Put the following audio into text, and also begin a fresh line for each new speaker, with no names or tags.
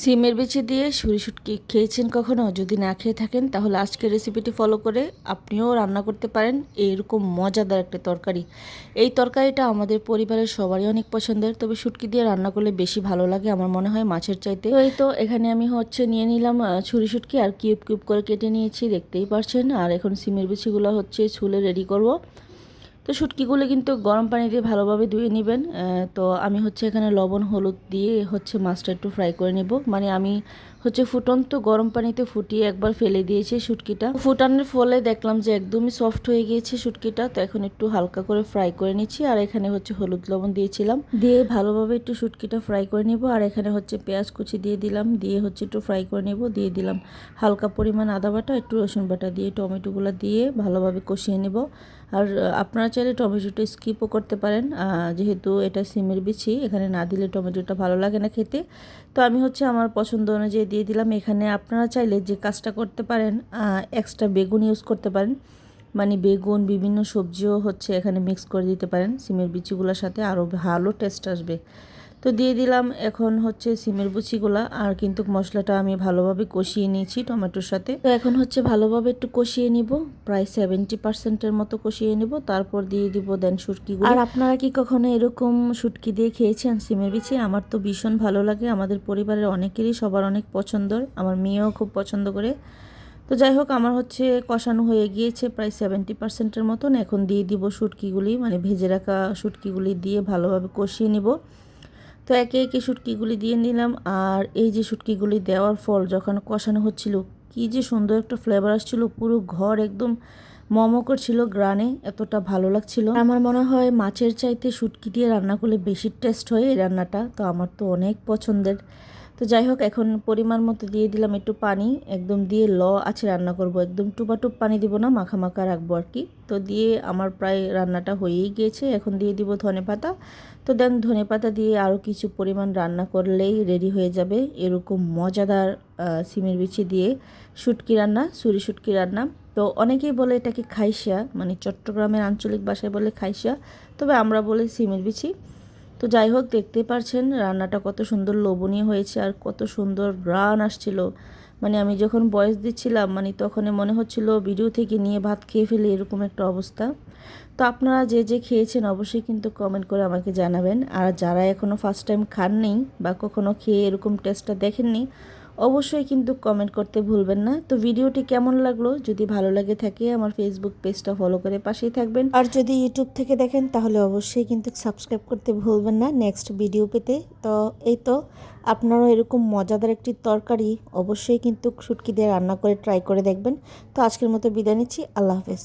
সিমের বিচি দিয়ে ছুরি শুটকি খেয়েছেন কখনো? যদি না খেয়ে থাকেন তাহলে আজকের রেসিপিটি ফলো করে আপনিও রান্না করতে পারেন এইরকম মজাদার একটা তরকারি। এই তরকারিটা আমাদের পরিবারের সবারই অনেক পছন্দের, তবে শুটকি দিয়ে রান্না করলে বেশি ভালো লাগে আমার মনে হয় মাছের চাইতে। তো এই তো এখানে আমি নিয়ে নিলাম ছুরি শুটকি আর কিউব কিউব করে কেটে নিয়েছি, দেখতেই পারছেন। আর এখন সিমের বিচিগুলো ছুলে রেডি করব। তো শুটকিগুলো কিন্তু গরম পানি দিয়ে ভালোভাবে ধুয়ে নেবেন। তো আমি এখানে লবণ হলুদ দিয়ে মাছটা একটু ফ্রাই করে নেব। মানে আমি ফুটন্ত গরম পানিতে ফুটিয়ে একবার ফেলে দিয়েছি শুটকিটা। ফুটানোর ফলে দেখলাম যে একদমই সফট হয়ে গিয়েছে শুটকিটা। তো এখন একটু হালকা করে ফ্রাই করে নিচ্ছি। আর এখানে হলুদ লবণ দিয়েছিলাম, দিয়ে ভালোভাবে একটু শুটকিটা ফ্রাই করে নেব। আর এখানে পেঁয়াজ কুচি দিয়ে দিলাম, দিয়ে একটু ফ্রাই করে নেব। দিয়ে দিলাম হালকা পরিমাণ আদা বাটা, একটু রসুন বাটা দিয়ে টমেটোগুলো দিয়ে ভালোভাবে কষিয়ে নেব। আর আপনারা চাইলে টমেটোটা স্কিপও করতে পারেন, যেহেতু এটা সিমের বিচি, এখানে না দিলে টমেটোটা ভালো লাগে না খেতে। তো আমি আমার পছন্দ অনুযায়ী দিয়ে দিলাম। এখানে আপনারা চাইলে যে কাজটা করতে পারেন, এক্সট্রা বেগুন ইউজ করতে পারেন। মানে বেগুন বিভিন্ন সবজিও এখানে মিক্স করে দিতে পারেন সিমের বিচিগুলোর সাথে, আরও ভালো টেস্ট আসবে। তো দিয়ে দিলাম এখন সিমের বিচিগুলা। আর কিন্তু মশলাটা আমি ভালোভাবে কষিয়ে নিয়েছি টমেটোর সাথে। তো এখন ভালোভাবে একটু কষিয়ে নিব, প্রায় 70% মতো কষিয়ে নিব। তারপর দিয়ে দিব দেন শুটকিগুলো। আর আপনারা কি কখনো এরকম শুটকি দিয়ে খেয়েছেন সিমের বিচি? আমার তো ভীষণ ভালো লাগে, আমাদের পরিবারের অনেকেরই সবার অনেক পছন্দের, আমার মেয়েও খুব পছন্দ করে। তো যাই হোক, আমার কষানো হয়ে গিয়েছে প্রায় 70%-এর মতন। এখন দিয়ে দিব শুটকিগুলি, মানে ভেজে রাখা শুটকিগুলি দিয়ে ভালোভাবে কষিয়ে নিব। তো একে একে শুটকিগুলি দিয়ে নিলাম। আর এই যে শুটকিগুলি দেওয়ার ফল যখন কষানো হচ্ছিল, কি যে সুন্দর একটা ফ্লেভার আসছিল, পুরো ঘর একদম মমো করছিল গ্রানে, এতটা ভালো লাগছিল। আমার মনে হয় মাছের চাইতে শুটকি দিয়ে রান্না করলে বেশি টেস্ট হয় এই রান্নাটা, তো আমার তো অনেক পছন্দের। তো যাই হোক, এখন পরিমাণ মতো দিয়ে দিলাম একটু পানি, একদম দিয়ে আছে রান্না করব, একদম টুপাটুপ পানি দিব না, মাখা মাখা রাখবো আর কি। তো দিয়ে আমার প্রায় রান্নাটা হয়েই গিয়েছে। এখন দিয়ে দিব ধনেপাতা। তো দেন ধনেপাতা দিয়ে আরও কিছু পরিমাণ রান্না করলেই রেডি হয়ে যাবে এরকম মজাদার সিমের বিচি দিয়ে শুটকি রান্না, ছুরি শুটকি রান্না। তো অনেকেই বলে এটাকে খাইসা, মানে চট্টগ্রামের আঞ্চলিক ভাষায় বলে খাইসা, তবে আমরা বলি সিমের বিচি। তো যাই হোক, দেখতেই পারছেন রান্নাটা কত সুন্দর লোভনীয় হয়েছে আর কত সুন্দর ঘ্রাণ আসছিল। মানে আমি যখন ভয়েস দিচ্ছিলাম, মানে তখনই মনে হচ্ছিল ভিডিও থেকে নিয়ে ভাত খেয়ে ফেলে, এরকম একটা অবস্থা। তো আপনারা যে যে খেয়েছেন অবশ্যই কিন্তু কমেন্ট করে আমাকে জানাবেন। আর যারা এখনও ফার্স্ট টাইম খাননি বা কখনো খেয়ে এরকম টেস্টটা দেখেননি, অবশ্যই কিন্তু কমেন্ট করতে ভুলবেন না। তো ভিডিওটি কেমন লাগলো, যদি ভালো লাগে থাকে আমার ফেসবুক পেজটা ফলো করে পাশেই থাকবেন। আর যদি ইউটিউব থেকে দেখেন তাহলে অবশ্যই কিন্তু সাবস্ক্রাইব করতে ভুলবেন না নেক্সট ভিডিও পেতে। তো এই তো আপনারাও এরকম মজাদার একটি তরকারি অবশ্যই কিন্তু শুটকি দিয়ে রান্না করে ট্রাই করে দেখবেন। তো আজকের মতো বিদায় নিচ্ছি, আল্লাহ হাফেজ।